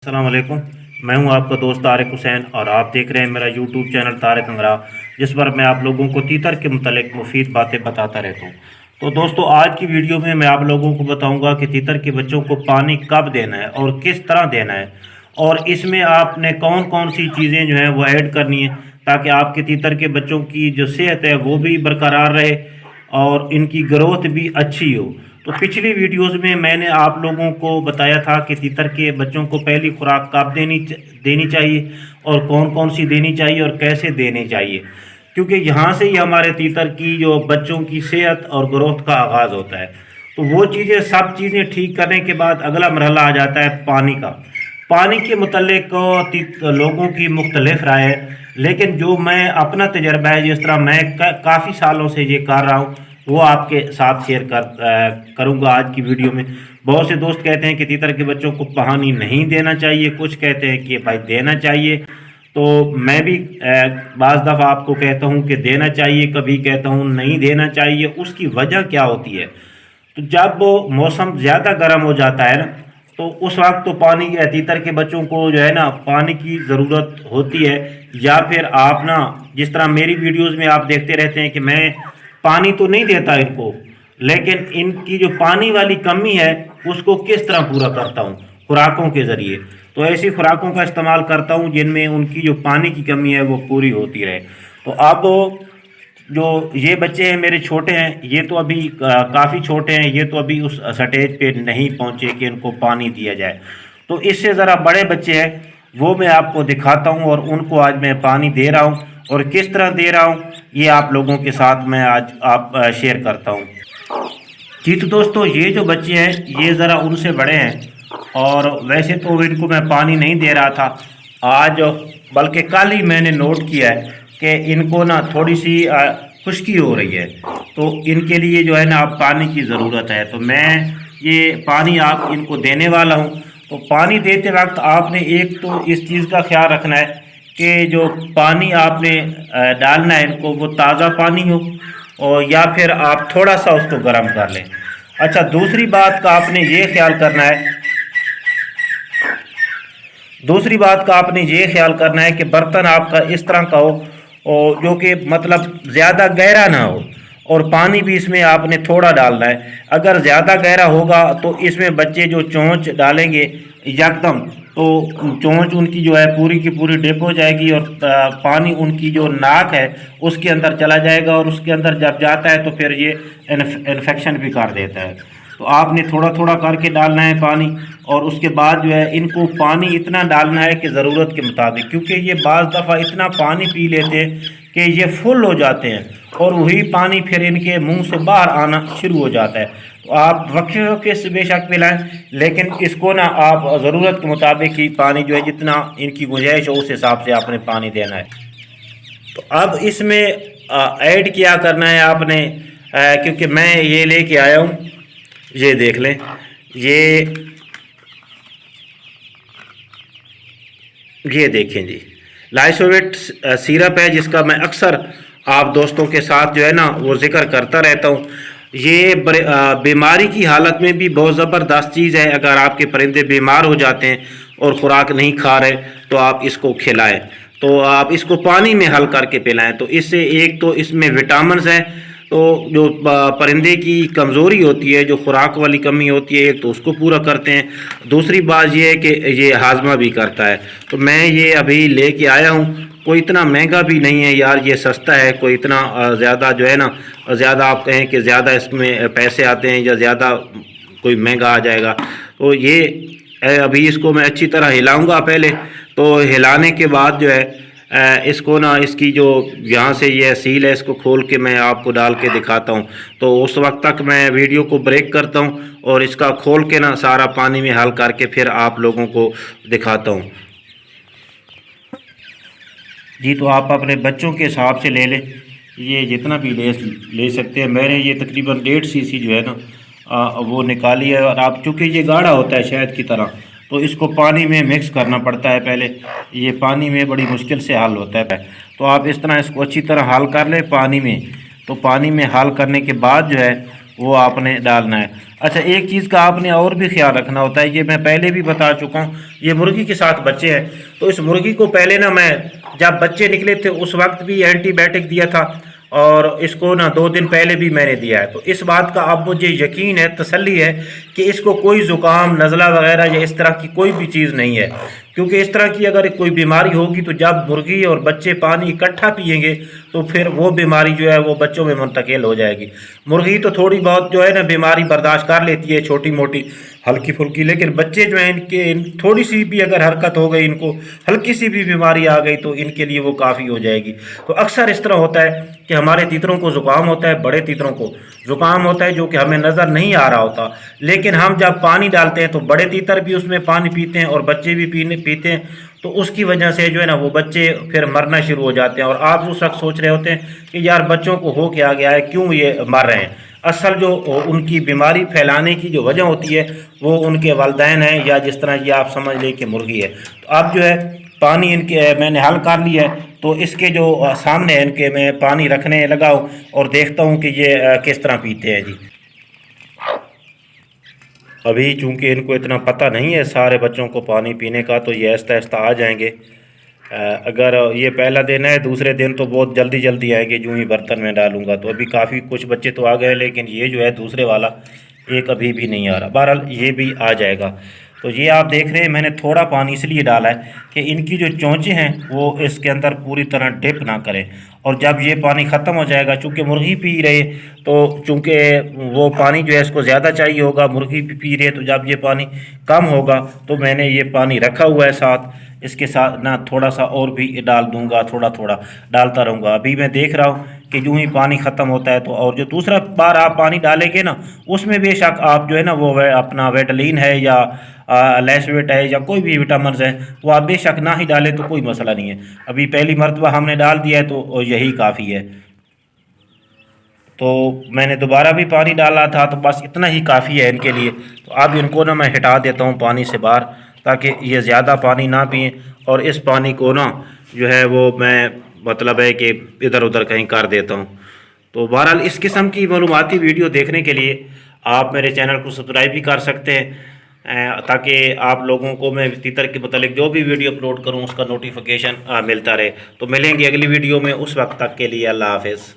अस्सलाम वालेकुम। मैं हूं आपका दोस्त तारिक हुसैन और आप देख रहे हैं मेरा यूट्यूब चैनल तारिक अंगरा, जिस पर मैं आप लोगों को तीतर के मुतालिक मुफीद बातें बताता रहता हूं। तो दोस्तों, आज की वीडियो में मैं आप लोगों को बताऊंगा कि तीतर के बच्चों को पानी कब देना है और किस तरह देना है, और इसमें आपने कौन कौन सी चीज़ें जो हैं वो ऐड करनी है ताकि आपके तीतर के बच्चों की जो सेहत है वो भी बरकरार रहे और इनकी ग्रोथ भी अच्छी हो। तो पिछली वीडियोस में मैंने आप लोगों को बताया था कि तीतर के बच्चों को पहली खुराक कब देनी चाहिए और कौन कौन सी देनी चाहिए और कैसे देनी चाहिए, क्योंकि यहाँ से ही हमारे तीतर की जो बच्चों की सेहत और ग्रोथ का आगाज़ होता है। तो वो चीज़ें सब चीज़ें ठीक करने के बाद अगला मरहला आ जाता है पानी का। पानी के मुतल्लिक लोगों की मुख्तलिफ राय है, लेकिन जो मैं अपना तजर्बा है, जिस तरह मैं काफ़ी सालों से ये कर रहा हूँ, वो आपके साथ शेयर करूँगा आज की वीडियो में। बहुत से दोस्त कहते हैं कि तीतर के बच्चों को पानी नहीं देना चाहिए, कुछ कहते हैं कि भाई देना चाहिए। तो मैं भी बाज़ दफ़ा आपको कहता हूँ कि देना चाहिए, कभी कहता हूँ नहीं देना चाहिए। उसकी वजह क्या होती है? तो जब मौसम ज़्यादा गर्म हो जाता है ना, तो उस वक्त तो पानी तीतर के बच्चों को जो है ना पानी की ज़रूरत होती है। या फिर आप ना, जिस तरह मेरी वीडियोज़ में आप देखते रहते हैं कि मैं पानी तो नहीं देता इनको, लेकिन इनकी जो पानी वाली कमी है उसको किस तरह पूरा करता हूँ, खुराकों के ज़रिए। तो ऐसी खुराकों का इस्तेमाल करता हूँ जिनमें उनकी जो पानी की कमी है वो पूरी होती रहे। तो अब जो ये बच्चे हैं मेरे छोटे हैं, ये तो अभी काफ़ी छोटे हैं, ये तो अभी उस स्टेज पे नहीं पहुँचे कि इनको पानी दिया जाए। तो इससे ज़रा बड़े बच्चे हैं वो मैं आपको दिखाता हूँ और उनको आज मैं पानी दे रहा हूँ, और किस तरह दे रहा हूँ ये आप लोगों के साथ मैं आज शेयर करता हूँ। जी तो दोस्तों, ये जो बच्चे हैं ये ज़रा उनसे बड़े हैं, और वैसे तो इनको मैं पानी नहीं दे रहा था आज, बल्कि कल ही मैंने नोट किया है कि इनको ना थोड़ी सी खुश्की हो रही है, तो इनके लिए जो है ना अब पानी की ज़रूरत है। तो मैं ये पानी आप इनको देने वाला हूँ। तो पानी देते वक्त आपने एक तो इस चीज़ का ख्याल रखना है कि जो पानी आपने डालना है इनको वो ताज़ा पानी हो, और या फिर आप थोड़ा सा उसको गर्म कर लें। अच्छा, दूसरी बात का आपने ये ख्याल करना है, कि बर्तन आपका इस तरह का हो और जो कि मतलब ज़्यादा गहरा ना हो, और पानी भी इसमें आपने थोड़ा डालना है। अगर ज़्यादा गहरा होगा तो इसमें बच्चे जो चोंच डालेंगे यकदम, तो चोंच उनकी जो है पूरी की पूरी डिप हो जाएगी, और पानी उनकी जो नाक है उसके अंदर चला जाएगा, और उसके अंदर जब जाता है तो फिर ये इन्फेक्शन भी कर देता है। तो आपने थोड़ा थोड़ा करके डालना है पानी, और उसके बाद जो है इनको पानी इतना डालना है कि ज़रूरत के मुताबिक, क्योंकि ये बाज़ दफ़ा इतना पानी पी लेते हैं कि ये फुल हो जाते हैं, और वही पानी फिर इनके मुंह से बाहर आना शुरू हो जाता है। तो आप वक्फे वक्फे से बेशक पिलाएं, लेकिन इसको ना आप ज़रूरत के मुताबिक ही पानी जो है जितना इनकी गुंजाइश हो उस हिसाब से आपने पानी देना है। तो अब इसमें ऐड क्या करना है आपने, क्योंकि मैं ये लेके आया हूँ, ये देख लें, ये देखें जी, लाइसोवेट सिरप है, जिसका मैं अक्सर आप दोस्तों के साथ जो है ना वो ज़िक्र करता रहता हूँ। ये बीमारी की हालत में भी बहुत ज़बरदस्त चीज़ है। अगर आपके परिंदे बीमार हो जाते हैं और ख़ुराक नहीं खा रहे तो आप इसको खिलाएं, तो आप इसको पानी में हल करके पिलाएं। तो इससे एक तो इसमें विटामिन्स हैं, तो जो परिंदे की कमज़ोरी होती है, जो खुराक वाली कमी होती है, एक तो उसको पूरा करते हैं। दूसरी बात ये है कि ये हाजमा भी करता है। तो मैं ये अभी लेके आया हूँ, कोई इतना महंगा भी नहीं है यार, ये सस्ता है, कोई इतना ज़्यादा जो है ना, ज़्यादा आप कहें कि ज़्यादा इसमें पैसे आते हैं या ज़्यादा कोई महंगा आ जाएगा। तो ये अभी इसको मैं अच्छी तरह हिलाऊँगा पहले, तो हिलाने के बाद जो है इसको ना, इसकी जो यहाँ से ये सील है इसको खोल के मैं आपको डाल के दिखाता हूँ। तो उस वक्त तक मैं वीडियो को ब्रेक करता हूँ और इसका खोल के ना सारा पानी में हल करके फिर आप लोगों को दिखाता हूँ। जी तो आप अपने बच्चों के हिसाब से ले लें, ये जितना भी ले सकते हैं। मैंने ये तकरीबन 1.5 सीसी जो है ना वो निकाली है, और आप चूँकि ये गाढ़ा होता है शहद की तरह, तो इसको पानी में मिक्स करना पड़ता है पहले, ये पानी में बड़ी मुश्किल से हल होता है। तो आप इस तरह इसको अच्छी तरह हल कर लें पानी में। तो पानी में हल करने के बाद जो है वो आपने डालना है। اچھا، ایک چیز کا آپ نے اور بھی خیال رکھنا ہوتا ہے، یہ میں پہلے بھی بتا چکا ہوں، یہ مرغی کے ساتھ بچے ہیں، تو اس مرغی کو پہلے نا میں جب بچے نکلے تھے اس وقت بھی اینٹی بائیوٹک دیا تھا، اور اس کو نا 2 دن پہلے بھی میں نے دیا ہے، تو اس بات کا اب مجھے یقین ہے، تسلی ہے کہ اس کو کوئی زکام نزلہ وغیرہ یا اس طرح کی کوئی بھی چیز نہیں ہے، کیونکہ اس طرح کی اگر کوئی بیماری ہوگی تو جب مرغی اور بچے پانی اکٹھا پئیں گے تو پھر وہ بیماری جو ہے وہ بچوں میں منتقل ہو جائے گی۔ مرغی تو تھوڑی بہت جو ہے نا بیماری برداشت کر لیتی ہے، چھوٹی موٹی ہلکی پھلکی، لیکن بچے جو ہیں تھوڑی سی بھی اگر حرکت ہو گئی، ان کو ہلکی سی بھی بیماری آ گئی تو ان کے لیے وہ کافی ہو جائے گی۔ تو اکثر اس طرح ہوتا ہے کہ ہمارے تیتروں کو زکام ہوتا ہے، بڑے تیتروں کو زکام ہوتا ہے جو کہ ہمیں نظر نہیں آ رہا ہوتا، لیکن ہم جب پانی ڈالتے ہیں تو بڑے تیتر بھی اس میں پانی پیتے ہیں اور بچے بھی پیتے ہیں، تو اس کی وجہ سے جو ہے نا وہ بچے پھر مرنا شروع ہو جاتے ہیں، اور آپ اس وقت سوچ رہے ہوتے ہیں کہ یار بچوں کو ہو کیا گیا ہے، کیوں یہ مر رہے ہیں؟ اصل جو ان کی بیماری پھیلانے کی جو وجہ ہوتی ہے وہ ان کے والدین ہیں، یا جس طرح یہ آپ سمجھ لیں کہ مرغی ہے۔ تو اب جو ہے پانی ان کے میں نے حل کر لیا ہے، تو اس کے جو سامنے ان کے میں پانی رکھنے لگا ہوں اور دیکھتا ہوں کہ یہ کس طرح پیتے ہیں جی۔ ابھی چونکہ ان کو اتنا پتہ نہیں ہے سارے بچوں کو پانی پینے کا، تو یہ آہستہ آہستہ آ جائیں گے۔ اگر یہ پہلا دن ہے، دوسرے دن تو بہت جلدی جلدی آئیں گے جو ہی برتن میں ڈالوں گا، تو ابھی کافی کچھ بچے تو آ گئے، لیکن یہ جو ہے دوسرے والا ایک ابھی بھی نہیں آ رہا، بہرحال یہ بھی آ جائے گا۔ تو یہ آپ دیکھ رہے ہیں میں نے تھوڑا پانی اس لیے ڈالا ہے کہ ان کی جو چونچیں ہیں وہ اس کے اندر پوری طرح ڈپ نہ کریں، اور جب یہ پانی ختم ہو جائے گا، چونکہ مرغی پی رہے تو چونکہ وہ پانی جو ہے اس کو زیادہ چاہیے ہوگا، مرغی بھی پی رہے، تو جب یہ پانی کم ہوگا تو میں نے یہ پانی رکھا ہوا ہے ساتھ، اس کے ساتھ نہ تھوڑا سا اور بھی ڈال دوں گا، تھوڑا تھوڑا ڈالتا رہوں گا۔ ابھی میں دیکھ رہا ہوں کہ یوں ہی پانی ختم ہوتا ہے تو، اور جو دوسرا بار آپ پانی ڈالیں گے نا اس میں بے شک آپ جو ہے نا وہ اپنا ویٹلین ہے یا لیسویٹ ہے یا کوئی بھی وٹامنز ہے وہ آپ بے شک نہ ہی ڈالیں تو کوئی مسئلہ نہیں ہے۔ ابھی پہلی مرتبہ ہم نے ڈال دیا ہے تو یہی کافی ہے، تو میں نے دوبارہ بھی پانی ڈالا تھا، تو بس اتنا ہی کافی ہے ان کے لیے۔ تو اب ان کو نا میں ہٹا دیتا ہوں پانی سے باہر، تاکہ یہ زیادہ پانی نہ پئیں، اور اس پانی کو نا جو ہے وہ میں مطلب ہے کہ ادھر ادھر کہیں کر دیتا ہوں۔ تو بہرحال اس قسم کی معلوماتی ویڈیو دیکھنے کے لیے آپ میرے چینل کو سبسکرائب بھی کر سکتے ہیں، تاکہ آپ لوگوں کو میں تیتر کے متعلق جو بھی ویڈیو اپلوڈ کروں اس کا نوٹیفیکیشن ملتا رہے۔ تو ملیں گے اگلی ویڈیو میں، اس وقت تک کے لیے اللہ حافظ۔